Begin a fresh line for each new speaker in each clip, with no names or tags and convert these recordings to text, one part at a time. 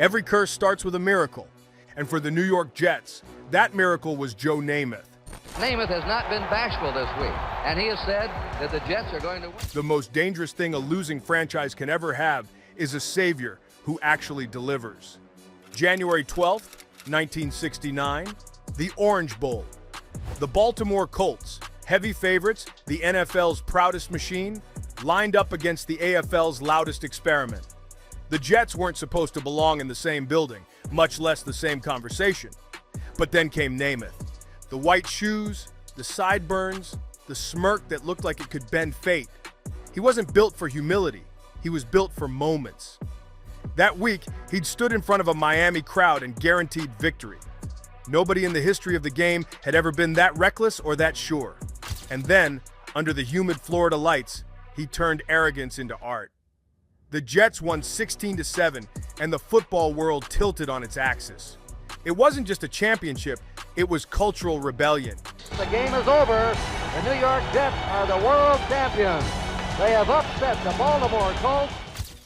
Every curse starts with a miracle, and for the New York Jets, that miracle was Joe Namath.
Namath has not been bashful this week, and he has said that the Jets are going to win.
The most dangerous thing a losing franchise can ever have is a savior who actually delivers. January 12th, 1969, the Orange Bowl. The Baltimore Colts, heavy favorites, the NFL's proudest machine, lined up against the AFL's loudest experiment. The Jets weren't supposed to belong in the same building, much less the same conversation. But then came Namath. The white shoes, the sideburns, the smirk that looked like it could bend fate. He wasn't built for humility. He was built for moments. That week, he'd stood in front of a Miami crowd and guaranteed victory. Nobody in the history of the game had ever been that reckless or that sure. And then, under the humid Florida lights, he turned arrogance into art. The Jets won 16-7, and the football world tilted on its axis. It wasn't just a championship, it was cultural rebellion.
The game is over. The New York Jets are the world champions. They have upset the Baltimore Colts.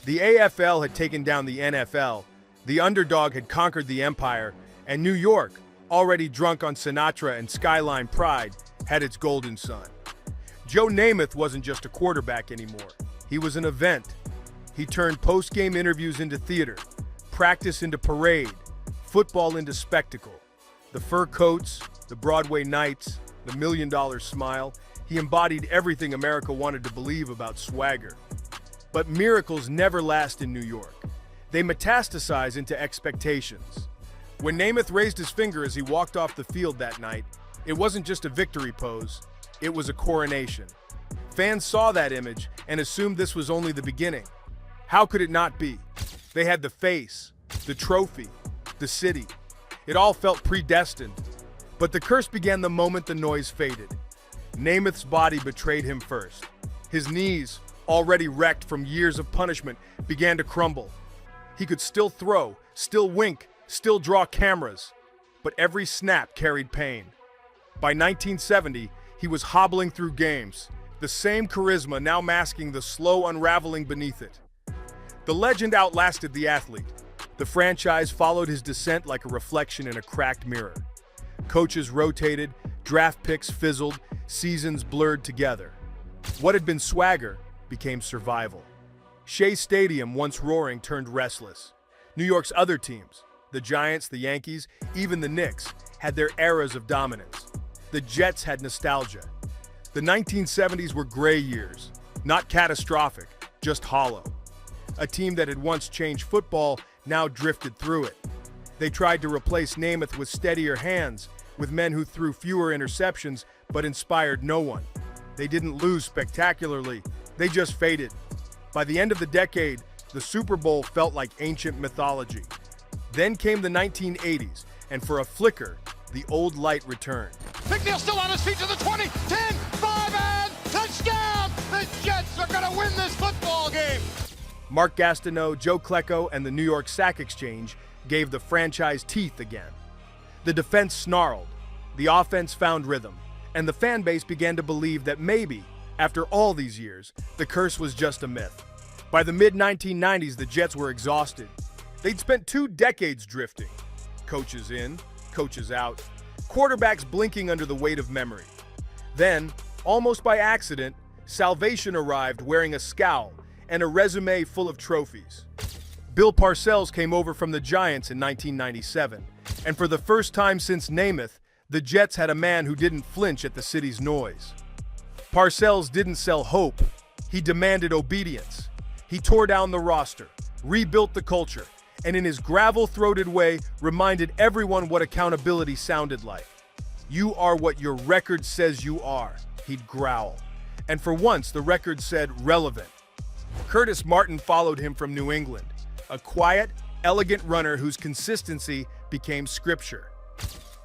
The AFL had taken down the NFL, the underdog had conquered the empire, and New York, already drunk on Sinatra and Skyline pride, had its golden sun. Joe Namath wasn't just a quarterback anymore. He was an event. He turned post-game interviews into theater, practice into parade, football into spectacle. The fur coats, the Broadway nights, the $1 million smile, he embodied everything America wanted to believe about swagger. But miracles never last in New York. They metastasize into expectations. When Namath raised his finger as he walked off the field that night, it wasn't just a victory pose, it was a coronation. Fans saw that image and assumed this was only the beginning. How could it not be? They had the face, the trophy, the city. It all felt predestined. But the curse began the moment the noise faded. Namath's body betrayed him first. His knees, already wrecked from years of punishment, began to crumble. He could still throw, still wink, still draw cameras, but every snap carried pain. By 1970, he was hobbling through games, the same charisma now masking the slow unraveling beneath it. The legend outlasted the athlete. The franchise followed his descent like a reflection in a cracked mirror. Coaches rotated, draft picks fizzled, seasons blurred together. What had been swagger became survival. Shea Stadium, once roaring, turned restless. New York's other teams, the Giants, the Yankees, even the Knicks, had their eras of dominance. The Jets had nostalgia. The 1970s were gray years, not catastrophic, just hollow. A team that had once changed football now drifted through it. They tried to replace Namath with steadier hands, with men who threw fewer interceptions but inspired no one. They didn't lose spectacularly, they just faded. By the end of the decade, the Super Bowl felt like ancient mythology. Then came the 1980s, and for a flicker, the old light returned.
McNeil still on his feet to the 20, 10, 5, and touchdown! The Jets are gonna win this football game!
Mark Gastineau, Joe Klecko, and the New York Sack Exchange gave the franchise teeth again. The defense snarled, the offense found rhythm, and the fan base began to believe that maybe, after all these years, the curse was just a myth. By the mid-1990s, the Jets were exhausted. They'd spent 2 decades drifting. Coaches in, coaches out, quarterbacks blinking under the weight of memory. Then, almost by accident, salvation arrived wearing a scowl and a resume full of trophies. Bill Parcells came over from the Giants in 1997, and for the first time since Namath, the Jets had a man who didn't flinch at the city's noise. Parcells didn't sell hope, he demanded obedience. He tore down the roster, rebuilt the culture, and in his gravel-throated way reminded everyone what accountability sounded like. "You are what your record says you are," he'd growl. And for once, the record said relevant. Curtis Martin followed him from New England, a quiet, elegant runner whose consistency became scripture.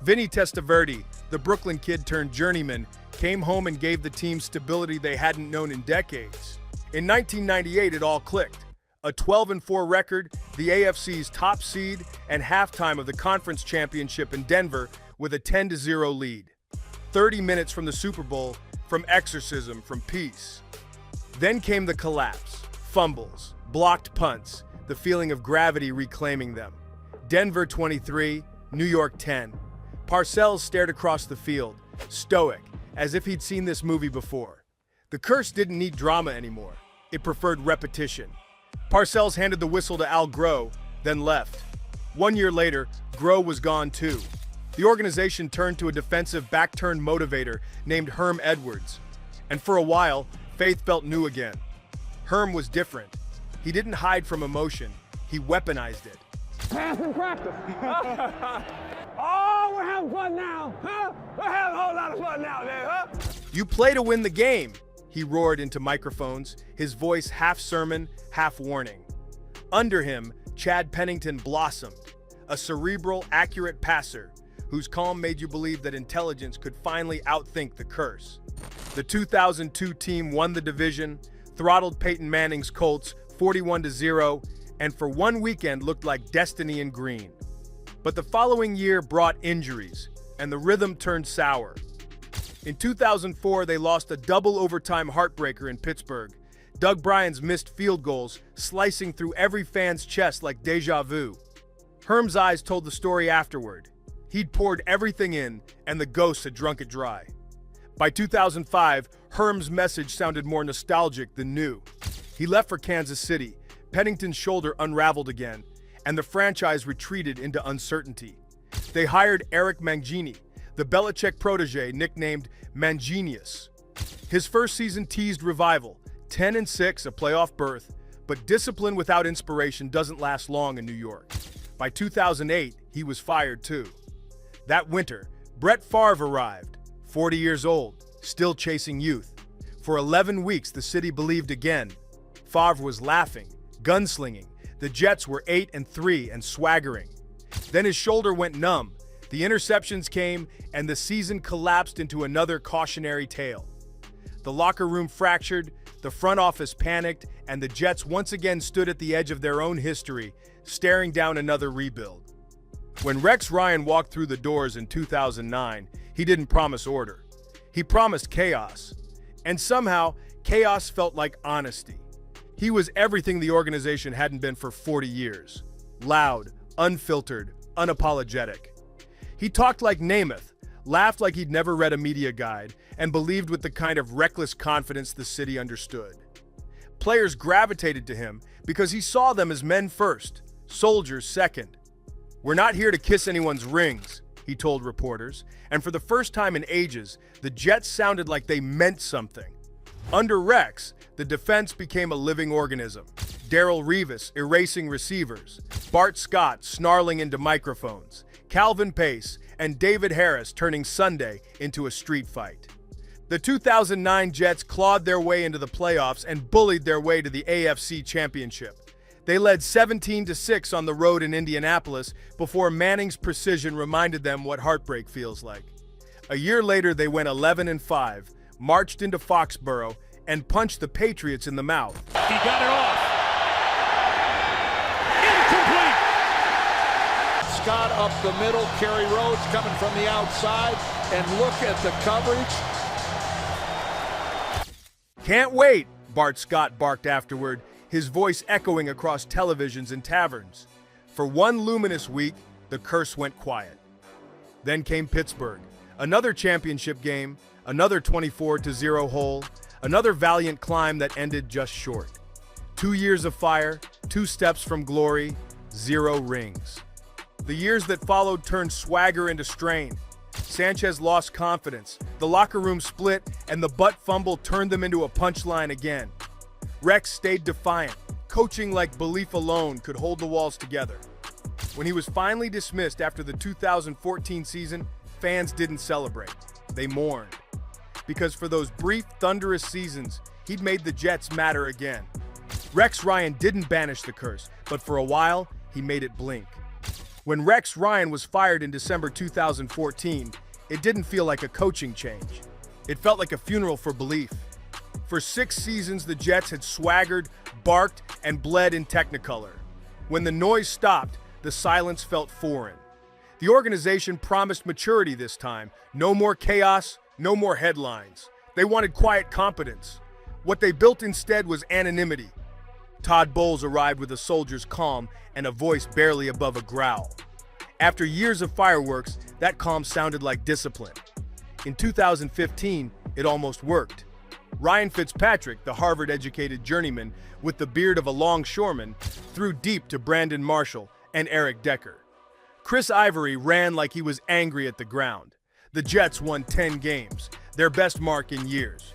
Vinny Testaverde, the Brooklyn kid turned journeyman, came home and gave the team stability they hadn't known in decades. In 1998, it all clicked. A 12-4 record, the AFC's top seed, and halftime of the conference championship in Denver with a 10-0 lead. 30 minutes from the Super Bowl, from exorcism, from peace. Then came the collapse, fumbles, blocked punts, the feeling of gravity reclaiming them. Denver 23, New York 10. Parcells stared across the field, stoic, as if he'd seen this movie before. The curse didn't need drama anymore. It preferred repetition. Parcells handed the whistle to Al Groh, then left. 1 year later, Groh was gone too. The organization turned to a defensive back-turned motivator named Herm Edwards. And for a while, faith felt new again. Herm was different. He didn't hide from emotion. He weaponized it.
Pass and practice. Oh, we're having fun now, huh? We're having a whole lot of fun now, man, huh?
You play to win the game, he roared into microphones, his voice half sermon, half warning. Under him, Chad Pennington blossomed, a cerebral, accurate passer whose calm made you believe that intelligence could finally outthink the curse. The 2002 team won the division, throttled Peyton Manning's Colts 41-0, and for one weekend looked like destiny in green. But the following year brought injuries, and the rhythm turned sour. In 2004, they lost a double overtime heartbreaker in Pittsburgh. Doug Bryan's missed field goals slicing through every fan's chest like deja vu. Herm's eyes told the story afterward. He'd poured everything in, and the ghosts had drunk it dry. By 2005, Herm's message sounded more nostalgic than new. He left for Kansas City. Pennington's shoulder unraveled again, and the franchise retreated into uncertainty. They hired Eric Mangini, the Belichick protege nicknamed Mangenius. His first season teased revival, 10-6, a playoff berth, but discipline without inspiration doesn't last long in New York. By 2008, he was fired too. That winter, Brett Favre arrived, 40 years old, still chasing youth. For 11 weeks, the city believed again. Favre was laughing, gunslinging. The Jets were 8-3 and swaggering. Then his shoulder went numb. The interceptions came, and the season collapsed into another cautionary tale. The locker room fractured, the front office panicked, and the Jets once again stood at the edge of their own history, staring down another rebuild. When Rex Ryan walked through the doors in 2009, he didn't promise order. He promised chaos. And somehow, chaos felt like honesty. He was everything the organization hadn't been for 40 years. Loud, unfiltered, unapologetic. He talked like Namath, laughed like he'd never read a media guide, and believed with the kind of reckless confidence the city understood. Players gravitated to him because he saw them as men first, soldiers second. "We're not here to kiss anyone's rings," he told reporters, and for the first time in ages, the Jets sounded like they meant something. Under Rex, the defense became a living organism. Darrelle Revis erasing receivers, Bart Scott snarling into microphones, Calvin Pace and David Harris turning Sunday into a street fight. The 2009 Jets clawed their way into the playoffs and bullied their way to the AFC Championship. They led 17-6 on the road in Indianapolis before Manning's precision reminded them what heartbreak feels like. A year later, they went 11-5, marched into Foxborough, and punched the Patriots in the mouth.
He got it off. Incomplete. Scott up the middle, Kerry Rhodes coming from the outside, and look at the coverage.
"Can't wait," Bart Scott barked afterward, his voice echoing across televisions and taverns. For one luminous week, the curse went quiet. Then came Pittsburgh, another championship game, another 24-0 hole, another valiant climb that ended just short. 2 years of fire, 2 steps from glory, 0 rings. The years that followed turned swagger into strain. Sanchez lost confidence, the locker room split, and the butt fumble turned them into a punchline again. Rex stayed defiant, coaching like belief alone could hold the walls together. When he was finally dismissed after the 2014 season, fans didn't celebrate. They mourned. Because for those brief, thunderous seasons, he'd made the Jets matter again. Rex Ryan didn't banish the curse, but for a while, he made it blink. When Rex Ryan was fired in December 2014, it didn't feel like a coaching change. It felt like a funeral for belief. For 6 seasons, the Jets had swaggered, barked, and bled in Technicolor. When the noise stopped, the silence felt foreign. The organization promised maturity this time. No more chaos, no more headlines. They wanted quiet competence. What they built instead was anonymity. Todd Bowles arrived with a soldier's calm and a voice barely above a growl. After years of fireworks, that calm sounded like discipline. In 2015, it almost worked. Ryan Fitzpatrick, the Harvard-educated journeyman with the beard of a longshoreman, threw deep to Brandon Marshall and Eric Decker. Chris Ivory ran like he was angry at the ground. The Jets won 10 games, their best mark in years.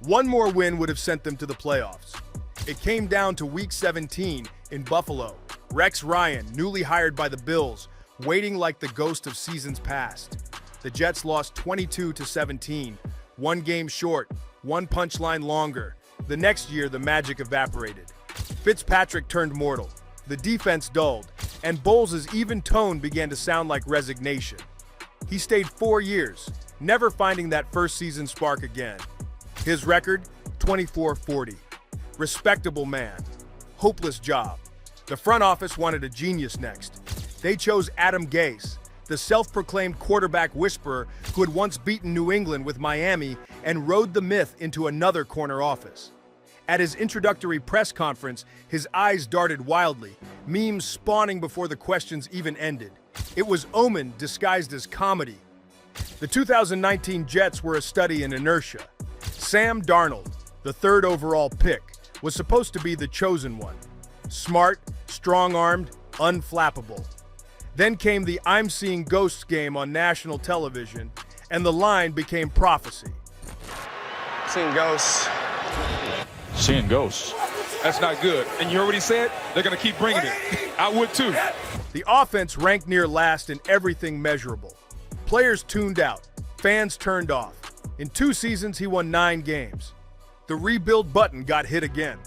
One more win would have sent them to the playoffs. It came down to Week 17 in Buffalo. Rex Ryan, newly hired by the Bills, waiting like the ghost of seasons past. The Jets lost 22-17, one game short, one punchline longer. The next year, the magic evaporated. Fitzpatrick turned mortal. The defense dulled, and Bowles' even tone began to sound like resignation. He stayed 4 years, never finding that first season spark again. His record, 24-40. Respectable man. Hopeless job. The front office wanted a genius next. They chose Adam Gase, the self-proclaimed quarterback whisperer who had once beaten New England with Miami and rode the myth into another corner office. At his introductory press conference, his eyes darted wildly, memes spawning before the questions even ended. It was omen disguised as comedy. The 2019 Jets were a study in inertia. Sam Darnold, the third overall pick, was supposed to be the chosen one. Smart, strong-armed, unflappable. Then came the I'm Seeing Ghosts game on national television, and the line became prophecy.
Seeing ghosts.
Seeing ghosts. That's not good. And you heard what he said? They're going to keep bringing it. I would too.
The offense ranked near last in everything measurable. Players tuned out. Fans turned off. In 2 seasons, he won 9 games. The rebuild button got hit again.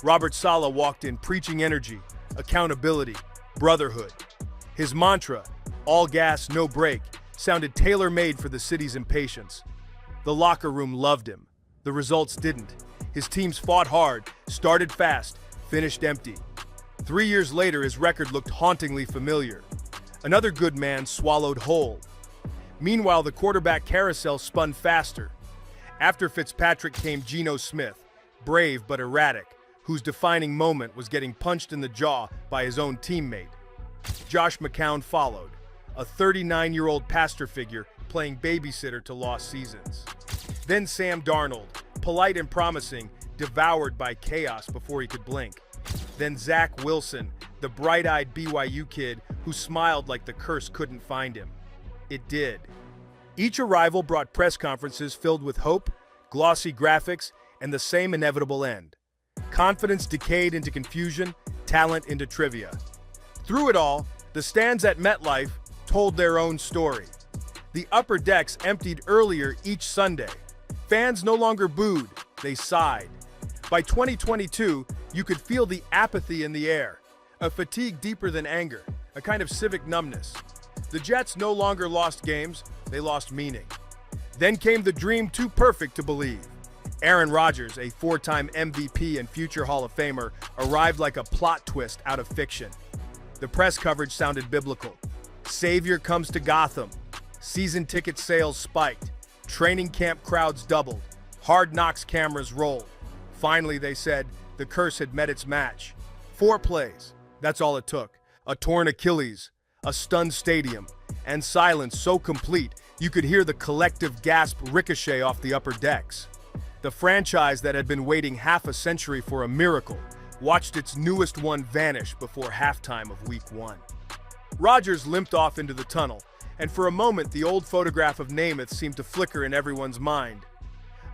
Robert Saleh walked in preaching energy, accountability, brotherhood. His mantra, all gas, no brake, sounded tailor-made for the city's impatience. The locker room loved him. The results didn't. His teams fought hard, started fast, finished empty. 3 years later, his record looked hauntingly familiar. Another good man swallowed whole. Meanwhile, the quarterback carousel spun faster. After Fitzpatrick came Geno Smith, brave but erratic, whose defining moment was getting punched in the jaw by his own teammate. Josh McCown followed, a 39-year-old pastor figure playing babysitter to lost seasons. Then Sam Darnold, polite and promising, devoured by chaos before he could blink. Then Zach Wilson, the bright-eyed BYU kid who smiled like the curse couldn't find him. It did. Each arrival brought press conferences filled with hope, glossy graphics, and the same inevitable end. Confidence decayed into confusion, talent into trivia. Through it all, the stands at MetLife told their own story. The upper decks emptied earlier each Sunday. Fans no longer booed, they sighed. By 2022, you could feel the apathy in the air, a fatigue deeper than anger, a kind of civic numbness. The Jets no longer lost games, they lost meaning. Then came the dream too perfect to believe. Aaron Rodgers, a 4-time MVP and future Hall of Famer, arrived like a plot twist out of fiction. The press coverage sounded biblical. Savior comes to Gotham. Season ticket sales spiked. Training camp crowds doubled. Hard Knocks cameras rolled. Finally, they said, the curse had met its match. 4 plays. That's all it took. A torn Achilles, a stunned stadium, and silence so complete you could hear the collective gasp ricochet off the upper decks. The franchise that had been waiting half a century for a miracle watched its newest one vanish before halftime of Week 1. Rodgers limped off into the tunnel, and for a moment the old photograph of Namath seemed to flicker in everyone's mind.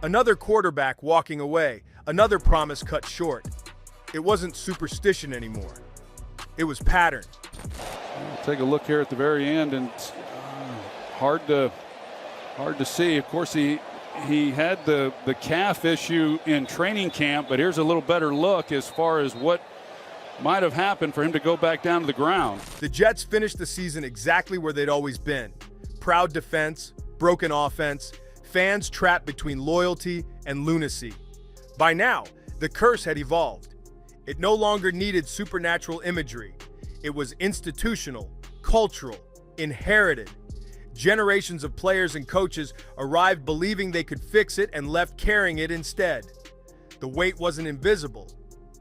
Another quarterback walking away, another promise cut short. It wasn't superstition anymore. It was pattern.
Take a look here at the very end, and hard to see. Of course, he had the calf issue in training camp, but here's a little better look as far as what might have happened for him to go back down to the ground.
The Jets finished the season exactly where they'd always been. Proud defense, broken offense, fans trapped between loyalty and lunacy. By now, the curse had evolved. It no longer needed supernatural imagery. It was institutional, cultural, inherited. Generations of players and coaches arrived believing they could fix it and left carrying it instead. The weight wasn't invisible.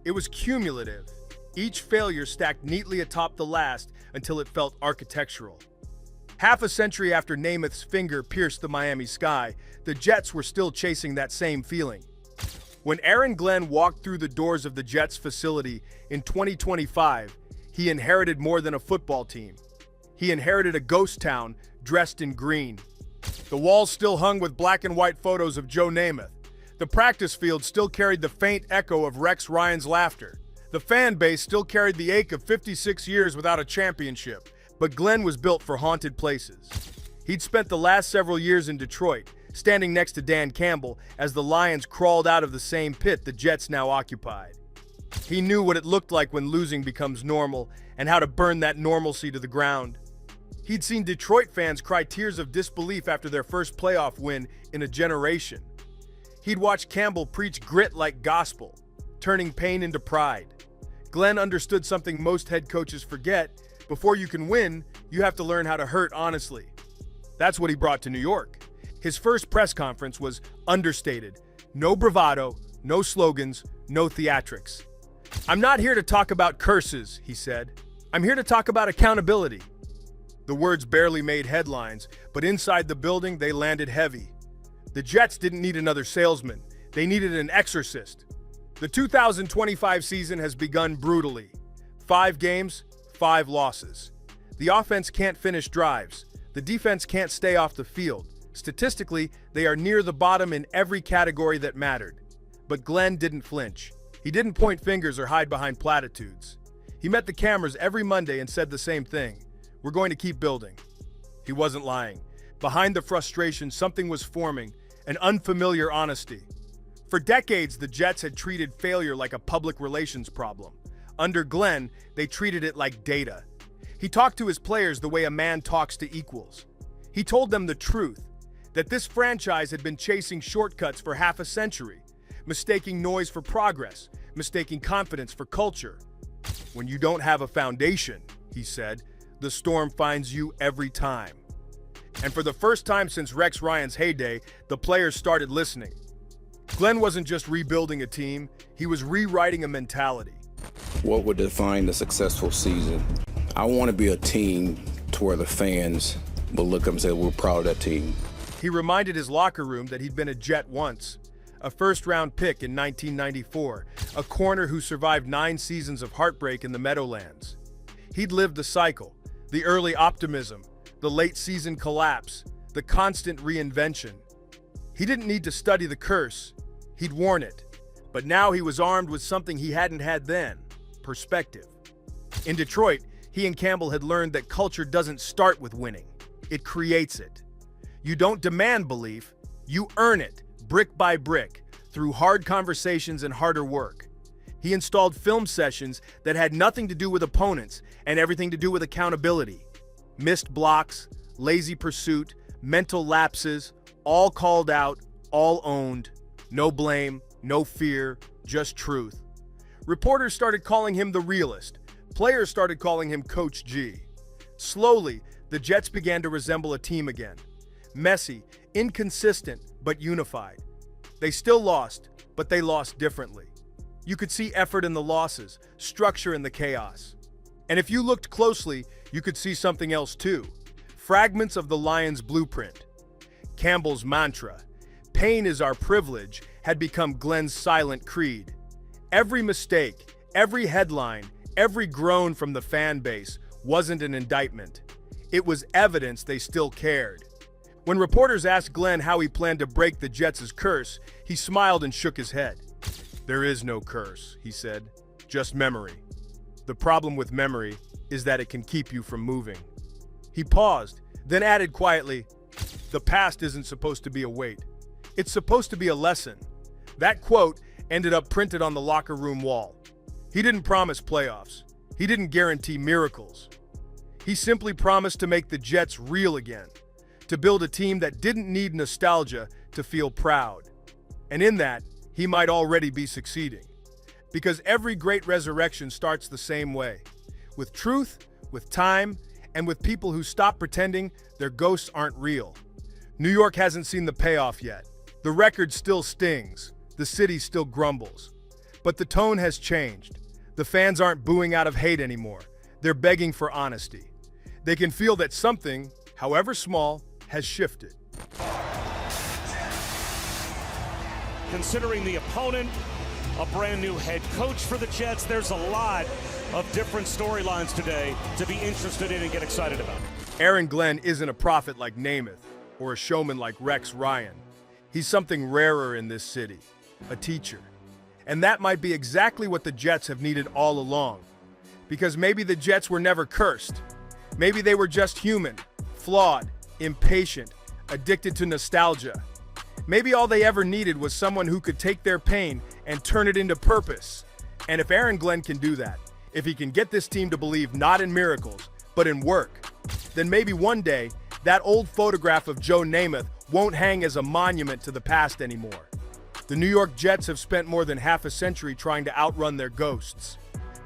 It was cumulative, each failure stacked neatly atop the last until it felt architectural. Half a century after Namath's finger pierced the Miami sky, the Jets were still chasing that same feeling. When Aaron Glenn walked through the doors of the Jets facility in 2025, he inherited more than a football team. He inherited a ghost town dressed in green. The walls still hung with black and white photos of Joe Namath. The practice field still carried the faint echo of Rex Ryan's laughter. The fan base still carried the ache of 56 years without a championship. But Glenn was built for haunted places. He'd spent the last several years in Detroit, standing next to Dan Campbell as the Lions crawled out of the same pit the Jets now occupied. He knew what it looked like when losing becomes normal and how to burn that normalcy to the ground. He'd seen Detroit fans cry tears of disbelief after their first playoff win in a generation. He'd watched Campbell preach grit like gospel, turning pain into pride. Glenn understood something most head coaches forget. Before you can win, you have to learn how to hurt honestly. That's what he brought to New York. His first press conference was understated. No bravado, no slogans, no theatrics. "I'm not here to talk about curses," he said. "I'm here to talk about accountability." The words barely made headlines, but inside the building they landed heavy. The Jets didn't need another salesman. They needed an exorcist. The 2025 season has begun brutally. 5 games, 5 losses. The offense can't finish drives. The defense can't stay off the field. Statistically, they are near the bottom in every category that mattered. But Glenn didn't flinch. He didn't point fingers or hide behind platitudes. He met the cameras every Monday and said the same thing: "We're going to keep building." He wasn't lying. Behind the frustration, something was forming, an unfamiliar honesty. For decades, the Jets had treated failure like a public relations problem. Under Glenn, they treated it like data. He talked to his players the way a man talks to equals. He told them the truth, that this franchise had been chasing shortcuts for half a century, mistaking noise for progress, mistaking confidence for culture. "When you don't have a foundation," he said, "the storm finds you every time." And for the first time since Rex Ryan's heyday, the players started listening. Glenn wasn't just rebuilding a team, he was rewriting a mentality.
What would define a successful season? I want to be a team to where the fans will look up and say, "We're proud of that team."
He reminded his locker room that he'd been a Jet once, a first-round pick in 1994, a corner who survived 9 seasons of heartbreak in the Meadowlands. He'd lived the cycle, the early optimism, the late-season collapse, the constant reinvention. He didn't need to study the curse, he'd worn it. But now he was armed with something he hadn't had then: perspective. In Detroit, he and Campbell had learned that culture doesn't start with winning, it creates it. You don't demand belief, you earn it, brick by brick, through hard conversations and harder work. He installed film sessions that had nothing to do with opponents and everything to do with accountability. Missed blocks, lazy pursuit, mental lapses, all called out, all owned. No blame, no fear, just truth. Reporters started calling him the realist. Players started calling him Coach G. Slowly, the Jets began to resemble a team again. Messy, inconsistent, but unified. They still lost, but they lost differently. You could see effort in the losses, structure in the chaos. And if you looked closely, you could see something else too. Fragments of the Lions' blueprint. Campbell's mantra, "Pain is our privilege," had become Glenn's silent creed. Every mistake, every headline, every groan from the fan base wasn't an indictment. It was evidence they still cared. When reporters asked Glenn how he planned to break the Jets' curse, he smiled and shook his head. "There is no curse," he said, "just memory. The problem with memory is that it can keep you from moving." He paused, then added quietly, "The past isn't supposed to be a weight. It's supposed to be a lesson." That quote ended up printed on the locker room wall. He didn't promise playoffs. He didn't guarantee miracles. He simply promised to make the Jets real again, to build a team that didn't need nostalgia to feel proud. And in that, he might already be succeeding. Because every great resurrection starts the same way, with truth, with time, and with people who stop pretending their ghosts aren't real. New York hasn't seen the payoff yet. The record still stings. The city still grumbles. But the tone has changed. The fans aren't booing out of hate anymore. They're begging for honesty. They can feel that something, however small, has shifted.
Considering the opponent, a brand new head coach for the Jets, there's a lot of different storylines today to be interested in and get excited about.
Aaron Glenn isn't a prophet like Namath or a showman like Rex Ryan. He's something rarer in this city, a teacher. And that might be exactly what the Jets have needed all along. Because maybe the Jets were never cursed. Maybe they were just human, flawed, impatient, addicted to nostalgia. Maybe all they ever needed was someone who could take their pain and turn it into purpose. And if Aaron Glenn can do that, if he can get this team to believe not in miracles, but in work, then maybe one day, that old photograph of Joe Namath won't hang as a monument to the past anymore. The New York Jets have spent more than half a century trying to outrun their ghosts.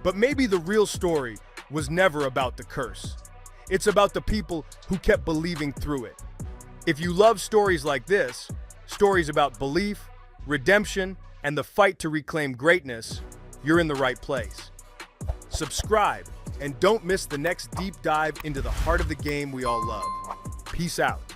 But maybe the real story was never about the curse. It's about the people who kept believing through it. If you love stories like this, stories about belief, redemption, and the fight to reclaim greatness, you're in the right place. Subscribe and don't miss the next deep dive into the heart of the game we all love. Peace out.